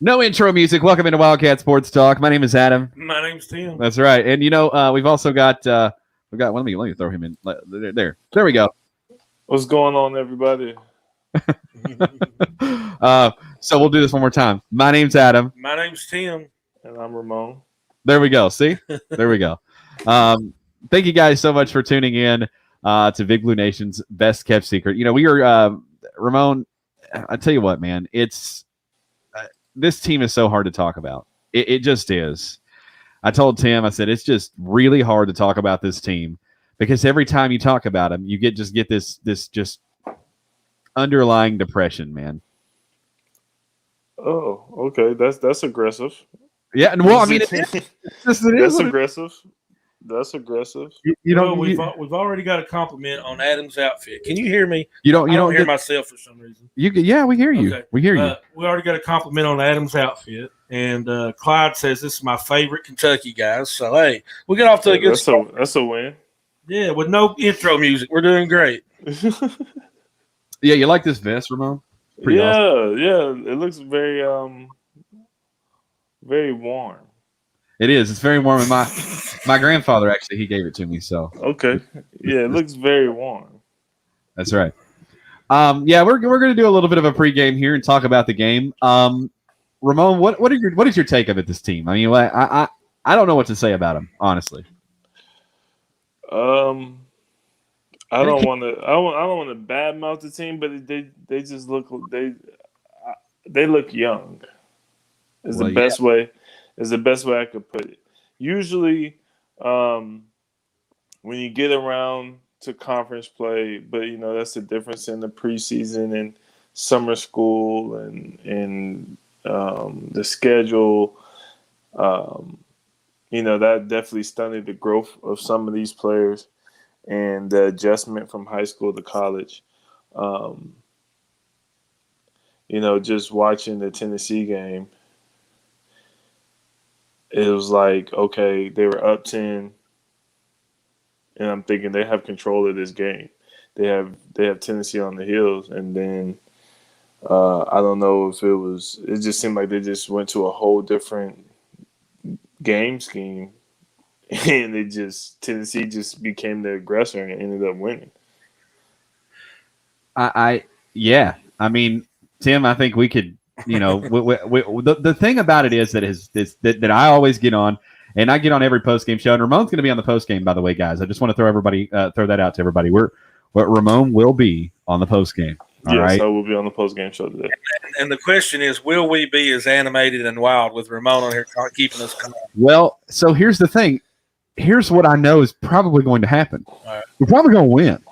No intro music. Welcome into Wildcat Sports Talk. My name is Adam. My name's Tim. That's right. And we've also got let me throw him in there we go. What's going on, everybody? So we'll do this one more time. My name's Adam. My name's Tim. And I'm Ramon. There we go. See? There we go. Thank you guys so much for tuning in to Big Blue Nation's Best Kept Secret. We are Ramon, I tell you what, man, it's this team is so hard to talk about. It just is. I told Tim, I said, it's just really hard to talk about this team because every time you talk about them, you get this just underlying depression, man. Oh, okay. That's aggressive. Yeah, and well, I mean, that's aggressive. That's aggressive. We've already got a compliment on Adam's outfit. Can you hear me? You don't hear myself for some reason. Yeah, we hear you. Okay. We hear you. We already got a compliment on Adam's outfit, and Clyde says this is my favorite Kentucky guys. So hey, we got off to a good start. That's a win. Yeah, with no intro music, we're doing great. Yeah, you like this vest, Ramon? Pretty awesome. Yeah. It looks very warm. It is. It's very warm. And my grandfather actually he gave it to me. So okay, yeah, it looks very warm. That's right. Yeah, we're going to do a little bit of a pregame here and talk about the game. Ramon, what is your take of it? This team? I mean, I don't know what to say about them, honestly. I don't want to badmouth the team, but they just look they look young. Is the best way I could put it. Usually, when you get around to conference play, but that's the difference in the preseason and summer school and the schedule. That definitely stunted the growth of some of these players and the adjustment from high school to college. Just watching the Tennessee game, it was like, okay, they were up 10, and I'm thinking they have control of this game. They have Tennessee on the heels, and then I don't know if it just seemed like they just went to a whole different game scheme, and Tennessee just became the aggressor and ended up winning. Yeah. I mean, Tim, I think we could. The thing about it is that I always get on, and I get on every post game show. And Ramon's going to be on the post game, by the way, guys. I just want to throw that out to everybody. Ramon will be on the post game. All right, I will be on the post game show today. And the question is, will we be as animated and wild with Ramon on here keeping us calm? Well, so here's the thing. Here's what I know is probably going to happen. Right. We're probably going to win.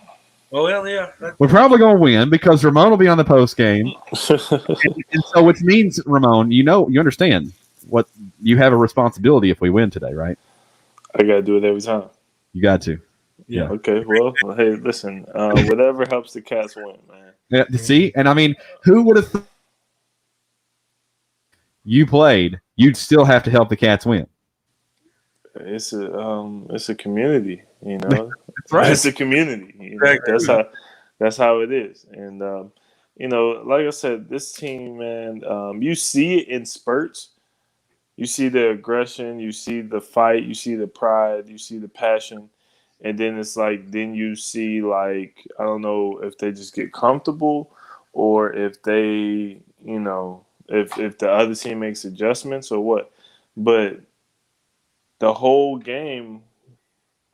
Well, yeah. We're probably going to win because Ramon will be on the post game. and so which means, Ramon, you understand what you have a responsibility if we win today, right? I got to do it every time. You got to. Yeah. Okay. Well, hey, listen, whatever helps the Cats win, man. Yeah. See? And I mean, who would have you played, you'd still have to help the Cats win. It's a community, That's right. It's a community. That's how it is. And like I said, this team, man, you see it in spurts. You see the aggression, you see the fight, you see the pride, you see the passion, and then it's like you see, like, I don't know if they just get comfortable or if they, if the other team makes adjustments or what, but the whole game,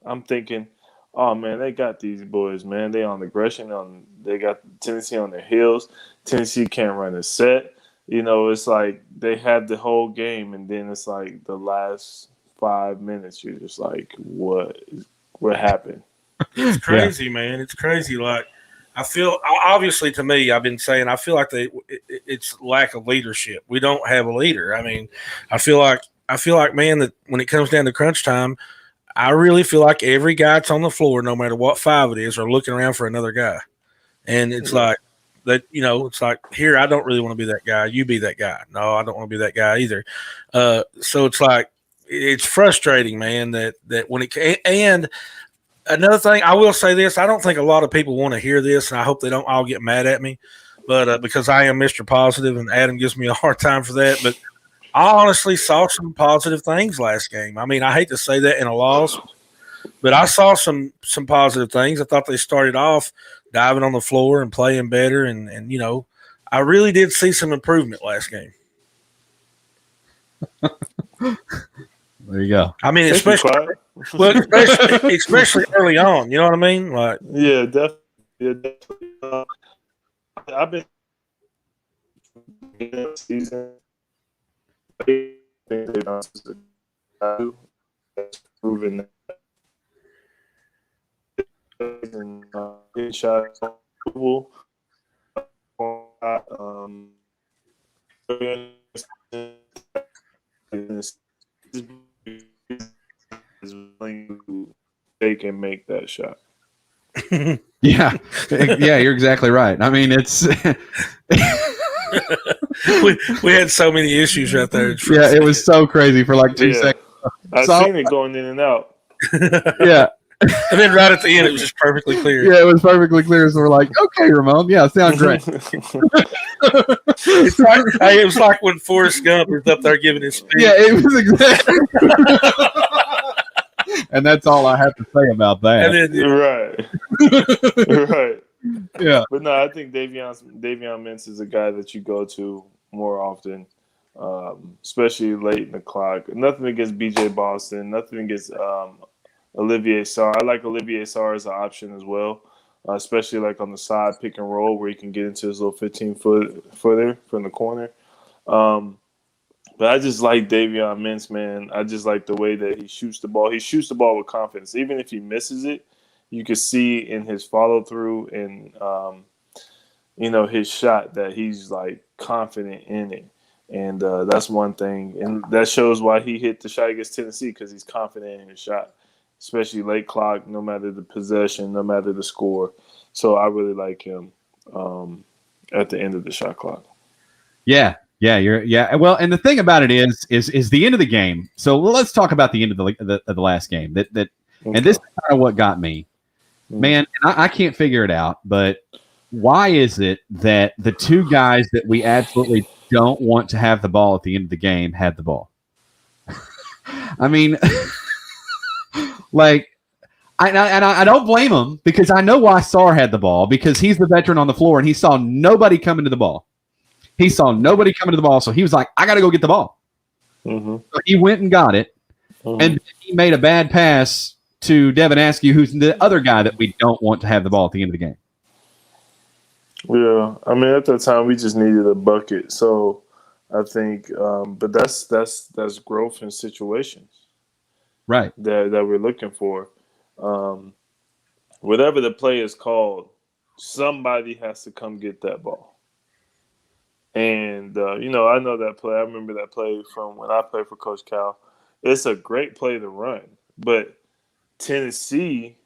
I'm thinking, oh man, they got these boys, man. They on aggression, they got Tennessee on their heels. Tennessee can't run a set. It's like they had the whole game, and then it's like the last 5 minutes, you're just like, what happened? It's crazy, man. It's crazy. Like, I feel, obviously, to me, I've been saying, I feel like it's lack of leadership. We don't have a leader. I mean, I feel like, man, that when it comes down to crunch time, I really feel like every guy that's on the floor, no matter what five it is, are looking around for another guy. And it's like that, it's like, here, I don't really want to be that guy. You be that guy. No, I don't want to be that guy either. So it's like, it's frustrating, man, that when and another thing, I will say this, I don't think a lot of people want to hear this, and I hope they don't all get mad at me. but because I am Mr. Positive, and Adam gives me a hard time for that. But I honestly saw some positive things last game. I mean, I hate to say that in a loss, but I saw some positive things. I thought they started off diving on the floor and playing better, and I really did see some improvement last game. There you go. I mean, especially early on. You know what I mean? Like, yeah, definitely. Yeah, definitely. I've been season. Proven and shot they can make that shot. Yeah, you're exactly right. I mean, it's we had so many issues right there. Yeah, it was so crazy for like 2 seconds. I've seen it going in and out. Yeah. And then right at the end, it was just perfectly clear. Yeah, it was perfectly clear. So we're like, okay, Ramon, yeah, sounds great. It was like when Forrest Gump was up there giving his speech. Yeah, it was exactly. And that's all I have to say about that. And then, right. Yeah. But no, I think Davion Mintz is a guy that you go to more often, especially late in the clock. Nothing against BJ Boston. Nothing against Olivier Sarr. I like Olivier Sarr as an option as well, especially like on the side pick and roll where he can get into his little 15-footer from the corner. But I just like Davion Mintz, man. I just like the way that he shoots the ball. He shoots the ball with confidence. Even if he misses it, you can see in his follow-through and, his shot that he's, like, confident in it. And that's one thing. And that shows why he hit the shot against Tennessee, because he's confident in his shot, especially late clock, no matter the possession, no matter the score. So I really like him at the end of the shot clock. Yeah. Yeah. Well, and the thing about it is the end of the game. So let's talk about the end of the last game. And this is kind of what got me, man. And I can't figure it out. But why is it that the two guys that we absolutely don't want to have the ball at the end of the game had the ball? I mean, like, I don't blame him, because I know why Sarr had the ball, because he's the veteran on the floor and he saw nobody coming to the ball. He saw nobody coming to the ball, so he was like, I got to go get the ball. Mm-hmm. So he went and got it, and he made a bad pass to Devin Askew, who's the other guy that we don't want to have the ball at the end of the game. Yeah, I mean, at that time, we just needed a bucket. So I think, but that's growth in situations. Right. That we're looking for. Whatever the play is called, somebody has to come get that ball. And, I know that play. I remember that play from when I played for Coach Cal. It's a great play to run. But Tennessee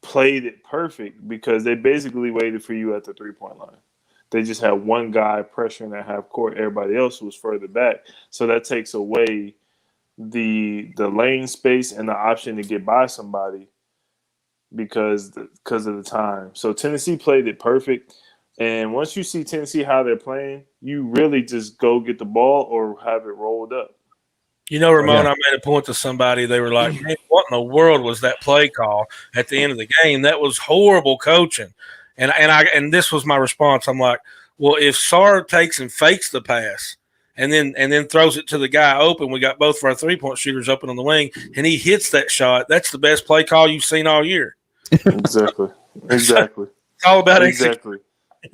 played it perfect because they basically waited for you at the three-point line. They just had one guy pressuring that half court. Everybody else was further back. So that takes away the lane space and the option to get by somebody because of the time. So Tennessee played it perfect. And once you see Tennessee how they're playing, you really just go get the ball or have it rolled up. Ramon, I made a point to somebody. They were like, man, what in the world was that play call at the end of the game? That was horrible coaching. And this was my response. I'm like, well, if Sarr takes and fakes the pass and then throws it to the guy open, we got both of our three-point shooters open on the wing, and he hits that shot, that's the best play call you've seen all year. Exactly. It's all about exactly.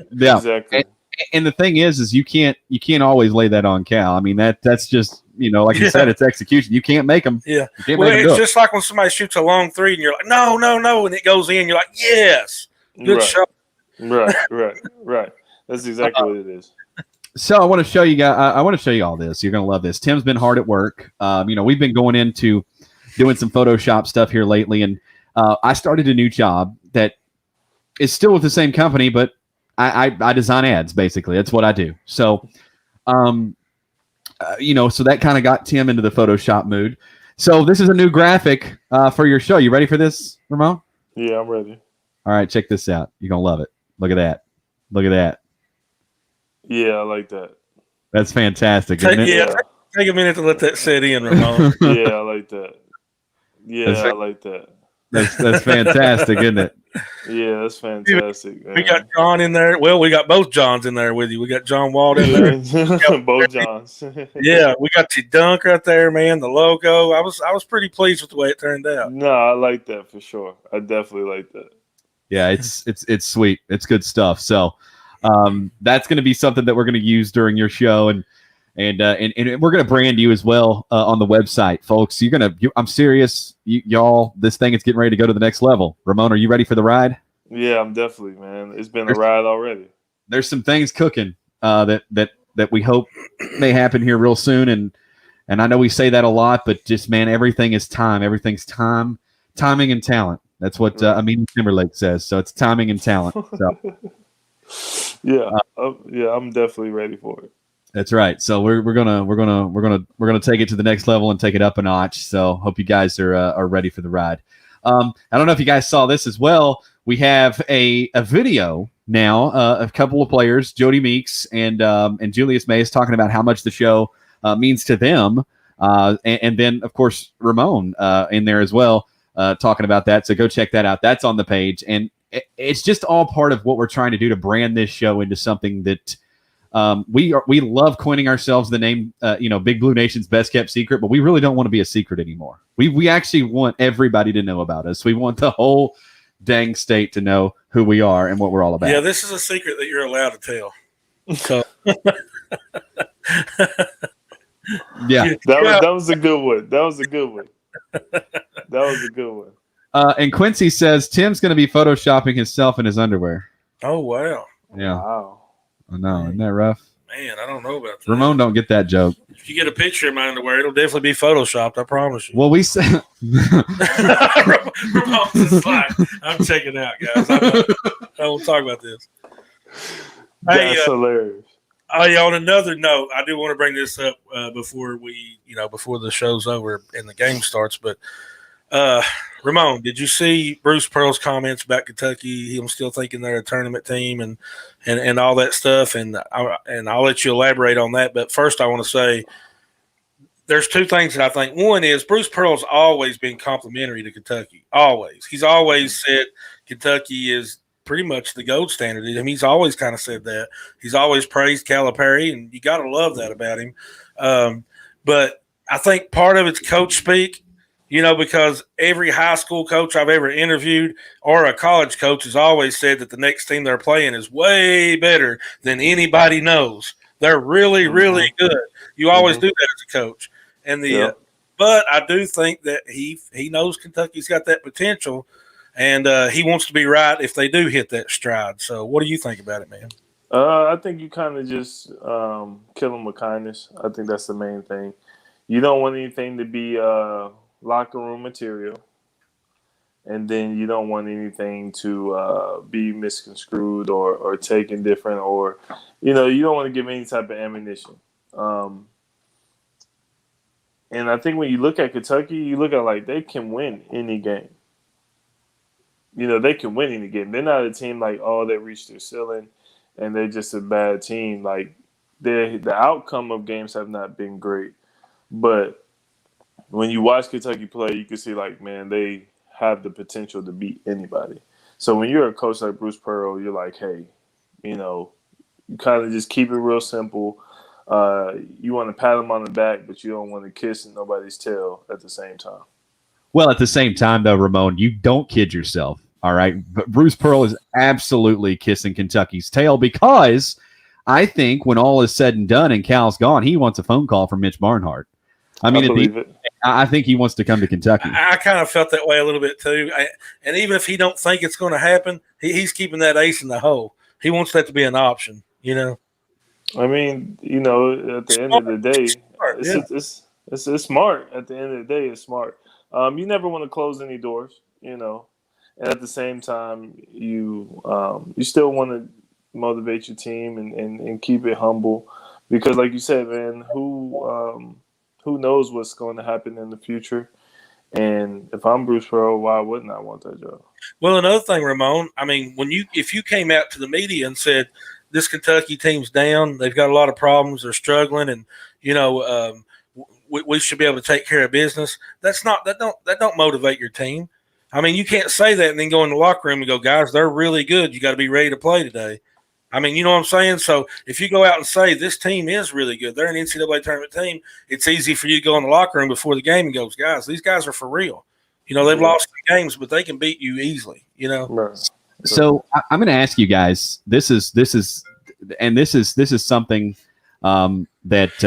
Yeah, exactly. And the thing is you can't always lay that on Cal. I mean, that's just like you said, it's execution. You can't make them. Yeah, it's just like when somebody shoots a long three and you're like, no, and it goes in. You're like, yes, good shot. Right. That's exactly what it is. So I want to show you guys. I want to show you all this. You're gonna love this. Tim's been hard at work. We've been going into doing some Photoshop stuff here lately, and I started a new job that is still with the same company, but I design ads, basically. That's what I do. So, so that kind of got Tim into the Photoshop mood. So this is a new graphic for your show. You ready for this, Ramon? Yeah, I'm ready. All right, check this out. You're going to love it. Look at that. Yeah, I like that. That's fantastic, isn't it? Yeah, take a minute to let that set in, Ramon. Yeah, I like that. Yeah, I like that. That's fantastic, isn't it? Yeah, that's fantastic. We got John in there. Well, we got both Johns in there with you. We got John Wald in there. Both Johns. Yeah, we got the dunk right there, man. The logo. I was pretty pleased with the way it turned out. No, I like that for sure. I definitely like that. Yeah, it's sweet. It's good stuff. So that's going to be something that we're going to use during your show, and we're going to brand you as well on the website, folks. I'm serious, y'all. This thing is getting ready to go to the next level. Ramon, are you ready for the ride? Yeah, I'm definitely, man. It's been a ride already. There's some things cooking that we hope may happen here real soon, and I know we say that a lot, but just, man, everything is time. Everything's time, timing, and talent. That's what Amin Timberlake says. So it's timing and talent. So yeah, I'm definitely ready for it. That's right. So we're gonna take it to the next level and take it up a notch. So hope you guys are ready for the ride. I don't know if you guys saw this as well. We have a video now. A couple of players, Jody Meeks and Julius Mays, talking about how much the show means to them, and then of course Ramon in there as well, talking about that. So go check that out. That's on the page, and it's just all part of what we're trying to do to brand this show into something that. We love coining ourselves the name, Big Blue Nation's best kept secret, but we really don't want to be a secret anymore. We actually want everybody to know about us. We want the whole dang state to know who we are and what we're all about. Yeah, this is a secret that you're allowed to tell. So, yeah, that was a good one. That was a good one. And Quincy says Tim's going to be photoshopping himself in his underwear. Oh wow! Yeah. Wow. I know, isn't that rough? Man, I don't know about that. Ramon don't get that joke. If you get a picture of my underwear, it'll definitely be photoshopped. I promise you. Well, we said Ramon's just like, I'm checking out, guys. I won't talk about this. That's hilarious. On another note, I do want to bring this up before the show's over and the game starts. But Ramon, did you see Bruce Pearl's comments about Kentucky? Him still thinking they're a tournament team and all that stuff. And I'll let you elaborate on that. But first, I want to say there's two things that I think. One is Bruce Pearl's always been complimentary to Kentucky. Always. He's always said Kentucky is pretty much the gold standard. I mean, he's always kind of said that. He's always praised Calipari, and you got to love that about him. But I think part of it's coach speak. Because every high school coach I've ever interviewed or a college coach has always said that the next team they're playing is way better than anybody knows. They're really, really good. You always do that as a coach. And but I do think that he knows Kentucky's got that potential, and he wants to be right if they do hit that stride. So what do you think about it, man? I think you kind of just kill them with kindness. I think that's the main thing. You don't want anything to be locker room material, and then you don't want anything to be misconstrued or taken different, or you don't want to give any type of ammunition. And I think when you look at Kentucky, you look at like they can win any game. They can win any game. They're not a team like, they reached their ceiling and they're just a bad team. Like the outcome of games have not been great, but when you watch Kentucky play, you can see, like, man, they have the potential to beat anybody. So when you're a coach like Bruce Pearl, you're like, hey, you kind of just keep it real simple. You want to pat them on the back, but you don't want to kiss nobody's tail at the same time. Well, at the same time, though, Ramon, you don't kid yourself, all right? But Bruce Pearl is absolutely kissing Kentucky's tail because I think when all is said and done and Cal's gone, he wants a phone call from Mitch Barnhart. I think he wants to come to Kentucky. I kind of felt that way a little bit too. And even if he don't think it's going to happen, he's keeping that ace in the hole. He wants that to be an option, I mean, at the end of the day, it's smart. At the end of the day, it's smart. You never want to close any doors, and at the same time, you still want to motivate your team and keep it humble, because, like you said, man, who knows what's going to happen in the future? And if I'm Bruce Pearl, why wouldn't I want that job? Well, another thing, Ramon, I mean, if you came out to the media and said this Kentucky team's down. They've got a lot of problems. They're struggling, and we should be able to take care of business. That don't motivate your team. I mean, you can't say that and then go in the locker room and go, guys, they're really good. You got to be ready to play today. I mean, you know what I'm saying? So if you go out and say this team is really good, they're an NCAA tournament team, it's easy for you to go in the locker room before the game and go, guys, these guys are for real. They've lost the games, but they can beat you easily, Right. So I'm going to ask you guys, this is something that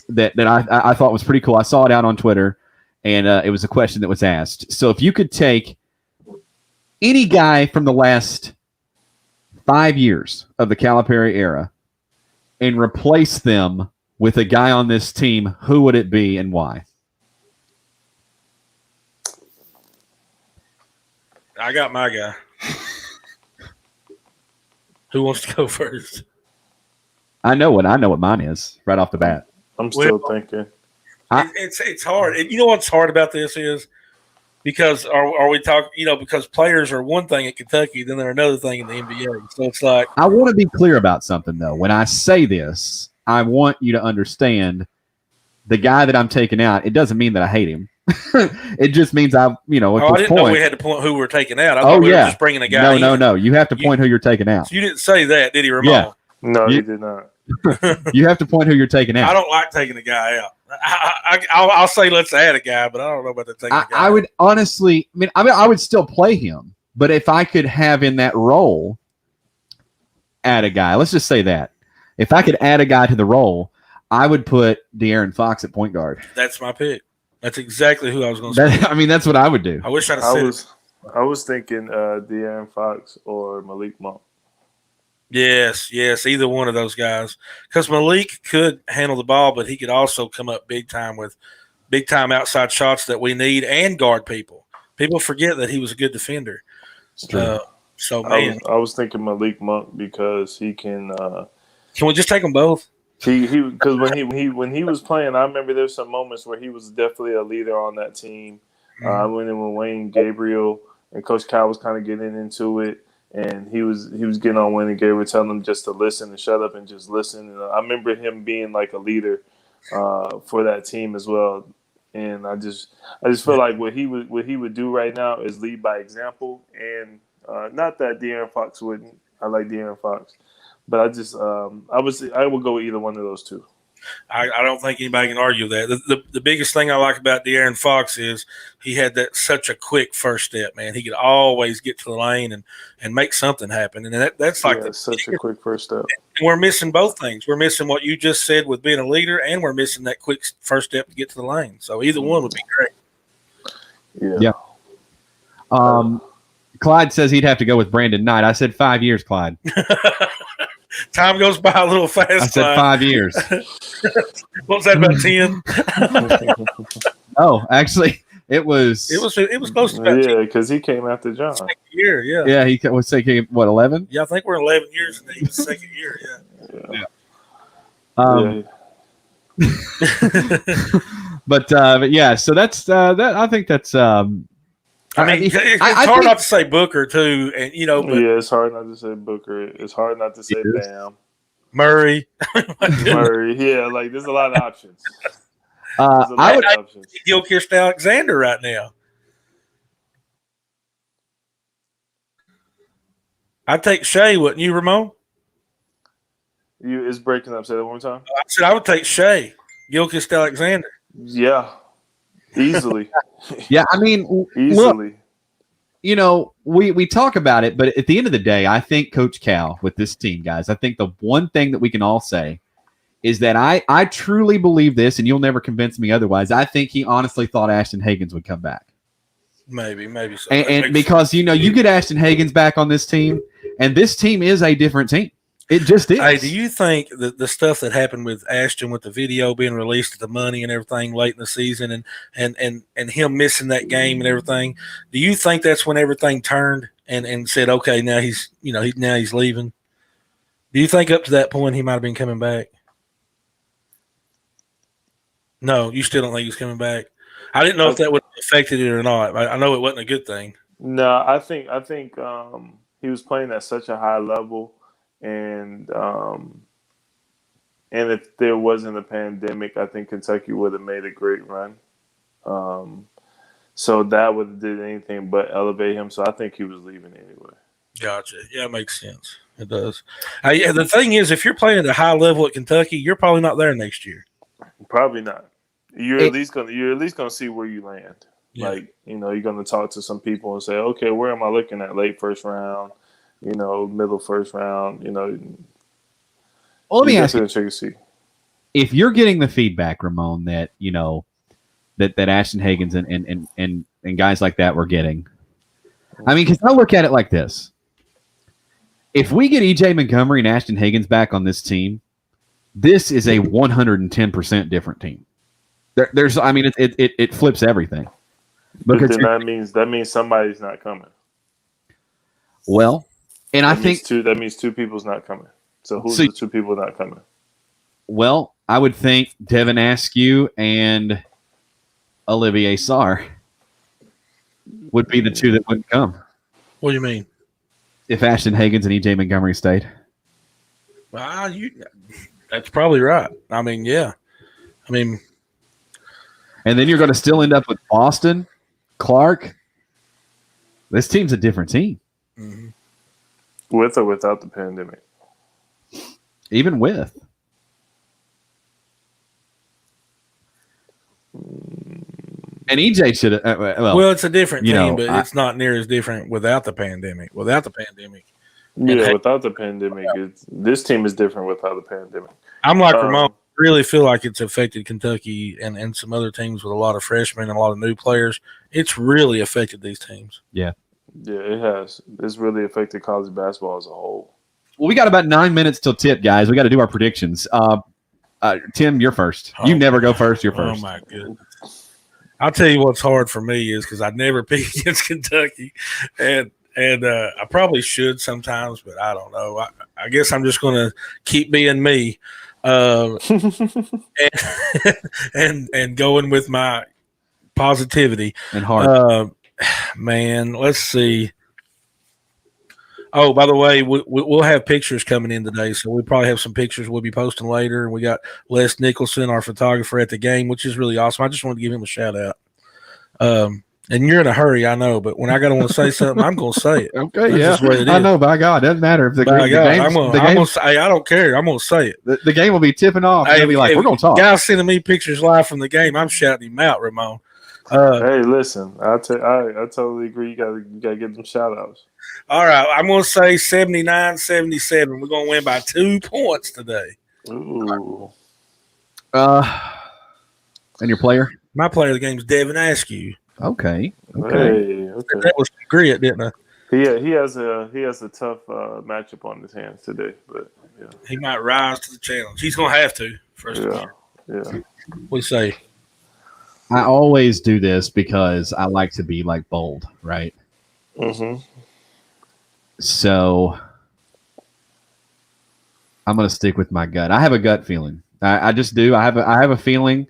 I thought was pretty cool. I saw it out on Twitter, and it was a question that was asked. So if you could take any guy from the last 5 years of the Calipari era and replace them with a guy on this team, who would it be and why? I got my guy. Who wants to go first? I know what mine is right off the bat. I'm still thinking. It's hard. And you know what's hard about this is because are we talking? Because players are one thing at Kentucky, then they're another thing in the NBA. So it's like I want to be clear about something though. When I say this, I want you to understand the guy that I'm taking out. It doesn't mean that I hate him. It just means I didn't know we had to point who we're taking out. I thought we were just bringing a guy. No. You have to point who you're taking out. So you didn't say that, did he, Ramon? Yeah. No, you did not. You have to point who you're taking out. I don't like taking a guy out. I'll say let's add a guy, but I don't know about the taking a guy. I would honestly, I would still play him, but if I could have in that role, add a guy. Let's just say that if I could add a guy to the role, I would put De'Aaron Fox at point guard. That's my pick. That's exactly who I was going to say. That's what I would do. I wish I'd have said it. I was thinking De'Aaron Fox or Malik Monk. Yes, either one of those guys. Because Malik could handle the ball, but he could also come up big time with big time outside shots that we need and guard people. People forget that he was a good defender. It's true. So man, I was thinking Malik Monk because he can. Can we just take them both? Because when he was playing, I remember there's some moments where he was definitely a leader on that team. When Wayne Gabriel and Coach Cal was kind of getting into it, and he was getting on Wayne and Gabriel, telling them just to listen and shut up and just listen. And I remember him being like a leader for that team as well. And I just feel like what he would do right now is lead by example. And not that De'Aaron Fox wouldn't. I like De'Aaron Fox. But I would go with either one of those two. I don't think anybody can argue that. The biggest thing I like about De'Aaron Fox is he had such a quick first step, man. He could always get to the lane and make something happen. And that's like such a quick first step. And we're missing both things. We're missing what you just said with being a leader, and we're missing that quick first step to get to the lane. So either one would be great. Yeah. Clyde says he'd have to go with Brandon Knight. I said 5 years, Clyde. Time goes by a little fast. I said 5 years. What was that, about 10? Oh, actually, it was close to about 10. Because he came after John. Second year, yeah. Yeah, he was saying, what, 11? Yeah, I think we're 11 years in the second year, But yeah, so that's that. I think that's. It's hard not to say Booker too, and But, it's hard not to say Booker. It's hard not to say Bam. Murray. Murray. Yeah, like there's a lot of options. I would Gilchrist Alexander right now. I'd take Shea, wouldn't you, Ramon? It's breaking up. Say that one more time. I said I would take Shea, Gilchrist Alexander. Yeah, easily. Yeah, I mean, easily. Look, we talk about it, but at the end of the day, I think Coach Cal with this team, guys, I think the one thing that we can all say is that I truly believe this, and you'll never convince me otherwise. I think he honestly thought Ashton Hagans would come back. Maybe so. And because, you get Ashton Hagans back on this team, and this team is a different team. It just is. Hey, do you think that the stuff that happened with Ashton with the video being released, the money and everything late in the season and him missing that game and everything, do you think that's when everything turned and said, okay, now he's leaving? Do you think up to that point he might have been coming back? No, you still don't think he's coming back? I didn't know if that would have affected it or not. I know it wasn't a good thing. No, I think was playing at such a high level, and if there wasn't a pandemic, I think Kentucky would have made a great run. So that would have did anything but elevate him. So I think he was leaving anyway. Gotcha. Yeah, it makes sense. It does. Yeah, the thing is, if you're playing at a high level at Kentucky, you're probably not there next year. Probably not. You're at least gonna see where you land. Yeah. Like, you're gonna talk to some people and say, okay, where am I looking at? Late first round, middle first round, Well, let me ask you, if you're getting the feedback, Ramon, that that Ashton Hagans and guys like that were getting. I mean, because I look at it like this. If we get E.J. Montgomery and Ashton Hagans back on this team, this is a 110% different team. It flips everything. Because then that means somebody's not coming. Well, and I think that means two people's not coming. So who's the two people not coming? Well, I would think Devin Askew and Olivier Sarr would be the two that wouldn't come. What do you mean? If Ashton Hagans and E.J. Montgomery stayed. Well, that's probably right. I mean, yeah. I mean, and then you're going to still end up with Boston, Clark. This team's a different team. Mm-hmm. With or without the pandemic? Even with. And EJ should have. Well, it's a different team, but it's not near as different without the pandemic. Without the pandemic. Without the pandemic, this team is different without the pandemic. I'm like Ramon. I really feel like it's affected Kentucky and some other teams with a lot of freshmen and a lot of new players. It's really affected these teams. Yeah. Yeah, it has. It's really affected college basketball as a whole. Well, we got about 9 minutes till tip, guys. We got to do our predictions. Tim, you're first. You never go first. You're first. Oh, my goodness. I'll tell you what's hard for me is because I never pick against Kentucky, and I probably should sometimes, but I don't know. I guess I'm just going to keep being me, and going with my positivity and heart. Man, let's see. Oh, by the way, we'll have pictures coming in today, so we'll probably have some pictures we'll be posting later. And we got Les Nicholson, our photographer, at the game, which is really awesome. I just wanted to give him a shout out. And you're in a hurry, I know, but when I gotta want to say something, I'm gonna say it. Okay, That's I know. By God, doesn't matter if the game. I'm gonna say. I don't care. I'm gonna say it. The game will be tipping off. Hey, be like, we're gonna talk. Guys sending me pictures live from the game. I'm shouting him out, Ramon. Hey, listen, I totally agree. You gotta give them shout outs. All right, I'm going to say 79-77. We're going to win by 2 points today. Ooh. And your player? My player of the game is Devin Askew. Okay. Hey, okay. That was grit, didn't I? He has a tough matchup on his hands today, but yeah. He might rise to the challenge. He's going to have to first of all. Yeah. We say. I always do this because I like to be like bold, right? Mm-hmm. So I'm going to stick with my gut. I have a gut feeling. I just do. I have a feeling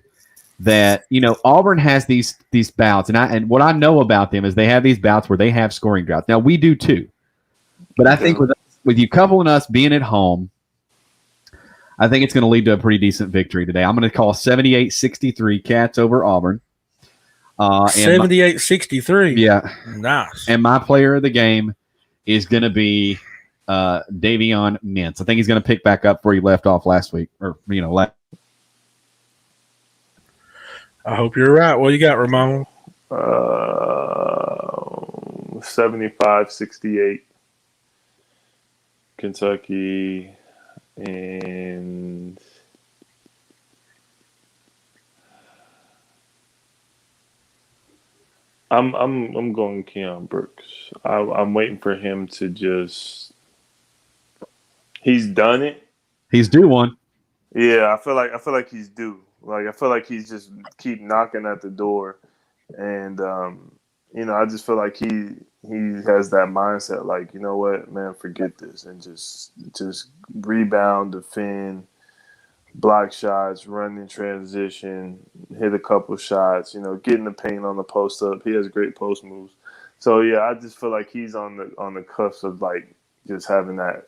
that Auburn has these bouts, and what I know about them is they have these bouts where they have scoring droughts. Now we do too, but I think with you coupling us being at home, I think it's going to lead to a pretty decent victory today. I'm going to call 78-63 Cats over Auburn. 78-63. Yeah, nice. And my player of the game is going to be Davion Mintz. I think he's going to pick back up where he left off last week, or I hope you're right. What you got, Ramon? 75-68 Kentucky, and I'm going Keon Brooks. I'm waiting for him to just. He's done it. He's due one. Yeah, I feel like he's due. Like I feel like he's just keep knocking at the door, and I just feel like he has that mindset. Like, you know what, man, forget this, and just rebound, defend, block shots, run in transition, hit a couple shots, get in the paint on the post up. He has great post moves. So yeah, I just feel like he's on the cusp of like just having that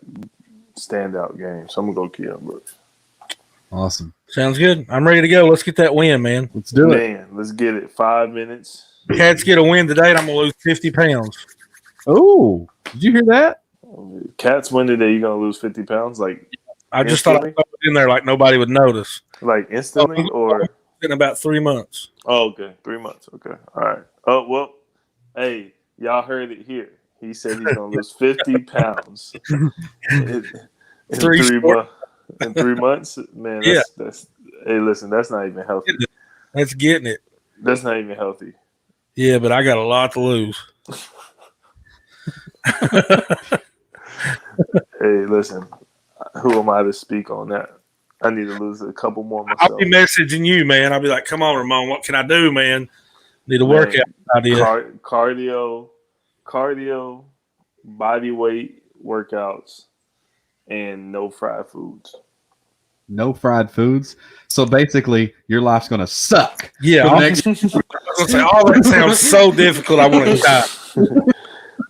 standout game. So I'm gonna go Keon Brooks. Awesome. Sounds good. I'm ready to go. Let's get that win, man. Let's do it. Man, let's get it. 5 minutes. Cats get a win today, and I'm gonna lose 50 pounds. Oh, did you hear that? Cats win today, you're gonna lose 50 pounds. Like I just thought I'd throw it in there like nobody would notice. Like instantly, or in about 3 months. Oh, okay, 3 months. Okay, all right. Oh well, hey, y'all heard it here. He said he's gonna lose 50 pounds in 3 months. Man, that's hey, listen, that's not even healthy. That's getting it. That's not even healthy. Yeah, but I got a lot to lose. Hey, listen, who am I to speak on that? I need to lose a couple more myself. I'll be messaging you, man. I'll be like, come on, Ramon, what can I do, man? Need a workout idea. Cardio, body weight workouts, and no fried foods. No fried foods. So basically, your life's going to suck. Yeah. All that sounds so difficult. I want to die.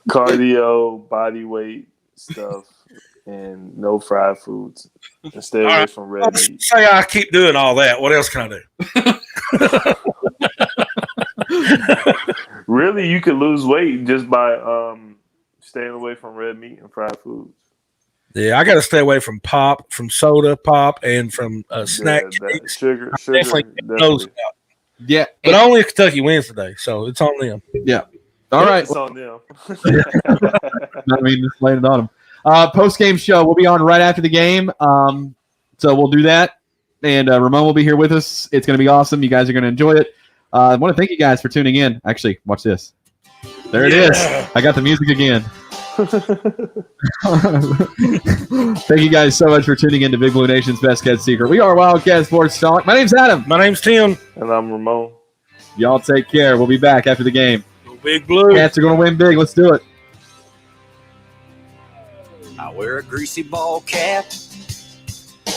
Cardio, body weight stuff, and no fried foods. And stay away from red meat. Say I keep doing all that. What else can I do? Really, you could lose weight just by staying away from red meat and fried foods. Yeah, I got to stay away from pop, from soda pop, and from snack sugar. Those out. Yeah, but only if Kentucky wins today, so it's on them. Yeah. All right. It's on them. I mean, just laying it on them. Post-game show. We'll be on right after the game. So we'll do that. And Ramon will be here with us. It's going to be awesome. You guys are going to enjoy it. I want to thank you guys for tuning in. Actually, watch this. There it is. I got the music again. Thank you guys so much for tuning in to Big Blue Nation's Best Kept Secret. We are Wildcat Sports Talk. My name's Adam. My name's Tim. And I'm Ramon. Y'all take care. We'll be back after the game. Big Blue. Cats are going to win big. Let's do it. I wear a greasy ball cap